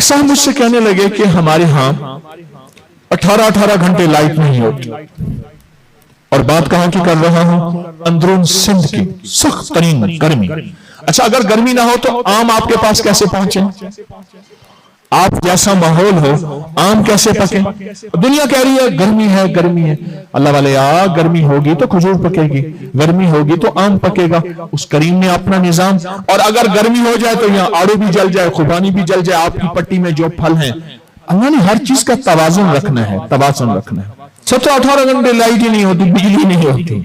ایک صاحب مجھ سے کہنے لگے کہ ہمارے ہاں 18 گھنٹے لائٹ نہیں ہوتی، اور بات کہاں کی کر رہا ہوں؟ اندرون سندھ کی سخت ترین گرمی۔ اچھا اگر گرمی نہ ہو تو آم آپ کے پاس کیسے پہنچے؟ آپ جیسا ماحول ہو آم کیسے پکے؟ دنیا کہہ رہی ہے گرمی ہے گرمی ہے، اللہ والے گرمی ہوگی تو کھجور پکے گی، گرمی ہوگی تو آم پکے گا۔ اس کریم نے اپنا نظام، اور اگر گرمی ہو جائے تو یہاں آڑو بھی جل جائے، خوبانی بھی جل جائے، آپ کی پٹی میں جو پھل ہیں، اللہ نے ہر چیز کا توازن رکھنا ہے، توازن رکھنا ہے۔ 18 گھنٹے لائٹ ہی نہیں ہوتی، بجلی نہیں ہوتی،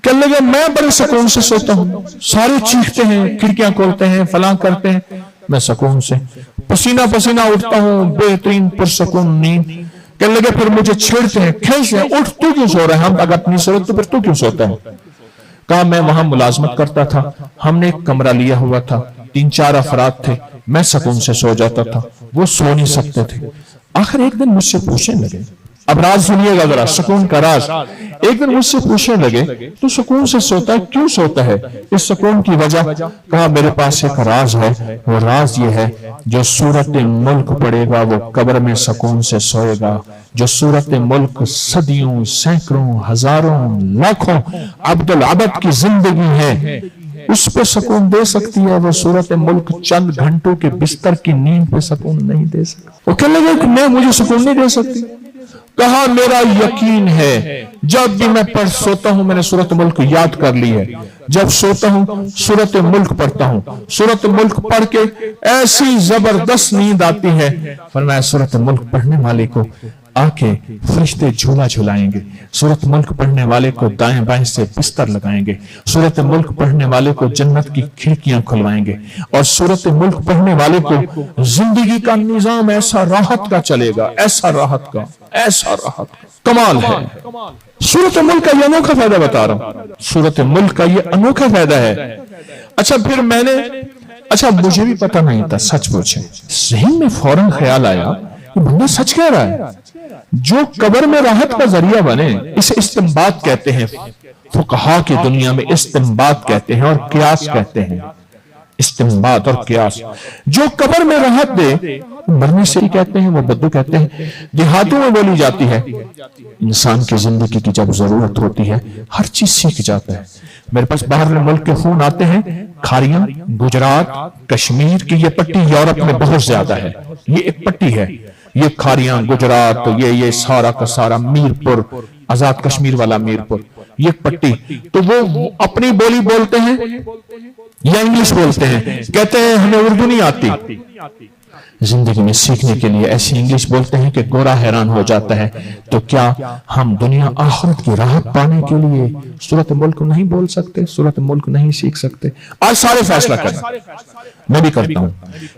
کہنے لگے میں بڑے سکون سے سوتا ہوں، سارے چیختے ہیں، کھڑکیاں کھولتے ہیں، فلاں کرتے ہیں، میں سکون سے پسینہ پسینہ اٹھتا ہوں، بہترین پرسکون نیند۔ کہنے لگے پھر مجھے چھیڑتے ہیں، کھینچتے ہیں، اٹھ تو کیوں سو رہا ہے؟ ہم اگر اپنی صورت تو پھر تو کیوں سوتا ہے؟ کہا میں وہاں ملازمت کرتا تھا، ہم نے ایک کمرہ لیا ہوا تھا، 3-4 افراد تھے، میں سکون سے سو جاتا تھا، وہ سو نہیں سکتے تھے۔ آخر ایک دن مجھ سے پوچھنے لگے، اب راز سنیے گا ذرا، سکون کا راز۔ ایک دن مجھ سے پوچھنے لگے تو سکون سے سوتا ہے، کیوں سوتا ہے؟ اس سکون کی وجہ؟ کہا میرے پاس ایک راز ہے، وہ راز یہ ہے جو سورت ملک پڑھے گا وہ قبر میں سکون سے سوئے گا، جو سورت ملک صدیوں سینکڑوں ہزاروں لاکھوں عبدالعبد کی زندگی ہے اس پہ سکون دے سکتی ہے، وہ سورت ملک چند گھنٹوں کے بستر کی نیند پہ سکون نہیں دے سکتی۔ وہ کہنے لگے کہ میں مجھے سکون نہیں دے سکتی۔ کہا میرا یقین ہے جب بھی میں پڑھ سوتا ہوں، میں نے سورت ملک یاد کر لی ہے، جب سوتا ہوں سورت ملک پڑھتا ہوں، سورت ملک پڑھ کے ایسی زبردست نیند آتی ہے، فرمایا سورت ملک پڑھنے والے کو آکے فرشتے جھولا جھلائیں گے، سورت ملک پڑھنے والے کو دائیں بائیں سے بستر لگائیں گے، سورت ملک پڑھنے والے کو جنت کی کھڑکیاں کھلوائیں گے، اور سورت ملک پڑھنے والے کو زندگی کا نظام ایسا راحت کا چلے گا، ایسا راحت کا، ایسا راحت کا، کمال ہے۔ سورت ملک کا یہ انوکھا فائدہ بتا رہا ہوں، سورت ملک کا یہ انوکھا فائدہ ہے۔ اچھا پھر میں نے، اچھا مجھے بھی پتہ نہیں تھا، سچ پوچھیں، ذہن میں فوراً خیال آیا کہ بندہ سچ کہہ رہا ہے، جو قبر میں راحت کا ذریعہ بنے اسے استنباط کہتے ہیں، فقہا کی دنیا میں استنباط کہتے ہیں اور قیاس کہتے ہیں، استنباط اور قیاس۔ جو قبر میں راحت دے مرنے سے ہی کہتے ہیں، وہ بدو کہتے ہیں، دیہاتوں میں بولی جاتی ہے، انسان کی زندگی کی جب ضرورت ہوتی ہے ہر چیز سیکھ جاتا ہے۔ میرے پاس باہر ملک کے فون آتے ہیں، کھاریاں گجرات کشمیر کی یہ پٹی یورپ میں بہت زیادہ ہے، یہ ایک پٹی ہے، یہ کھاریاں گجرات، یہ سارا کا سارا میرپور، آزاد کشمیر والا میرپور، یہ پٹی، تو وہ اپنی بولی بولتے ہیں یا انگلش بولتے ہیں، کہتے ہیں ہمیں اردو نہیں آتی، زندگی میں سیکھنے کے لیے ایسی انگلش بولتے ہیں کہ گورا حیران ہو جاتا ہے۔ تو کیا ہم دنیا آخرت کی راحت پانے کے لیے سورت ملک نہیں بول سکتے، سورت ملک نہیں سیکھ سکتے؟ آج سارے فیصلہ کریں، میں بھی کرتا ہوں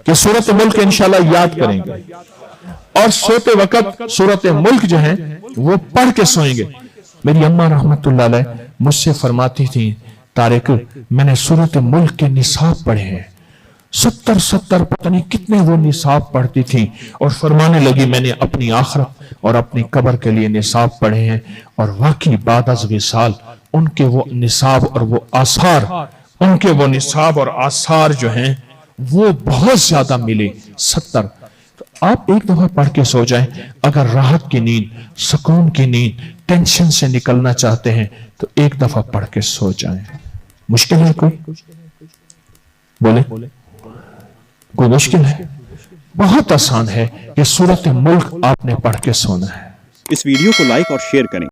کہ سورت ملک انشاءاللہ یاد کریں گے، اور سوتے وقت سورت ملک جو ہیں وہ پڑھ کے سوئیں گے۔ میری اماں رحمت اللہ علیہ مجھ سے فرماتی تھی طارق میں نے سورت ملک کے نصاب پڑھے ہیں، 70 پتہ نہیں کتنے وہ نصاب پڑھتی تھیں، اور فرمانے لگی میں نے اپنی آخرت اور اپنی قبر کے لیے نصاب پڑھے ہیں، اور واقعی بعد از وصال ان کے وہ نصاب اور وہ آثار، ان کے وہ نصاب اور آثار جو ہیں وہ بہت زیادہ ملے، 70۔ تو آپ ایک دفعہ پڑھ کے سو جائیں، اگر راحت کی نیند، سکون کی نیند، ٹینشن سے نکلنا چاہتے ہیں تو ایک دفعہ پڑھ کے سو جائیں۔ مشکل ہے کوئی؟ بولے کوئی مشکل ہے؟ بہت آسان ہے، یہ سورت ملک آپ نے پڑھ کے سونا ہے۔ اس ویڈیو کو لائک اور شیئر کریں۔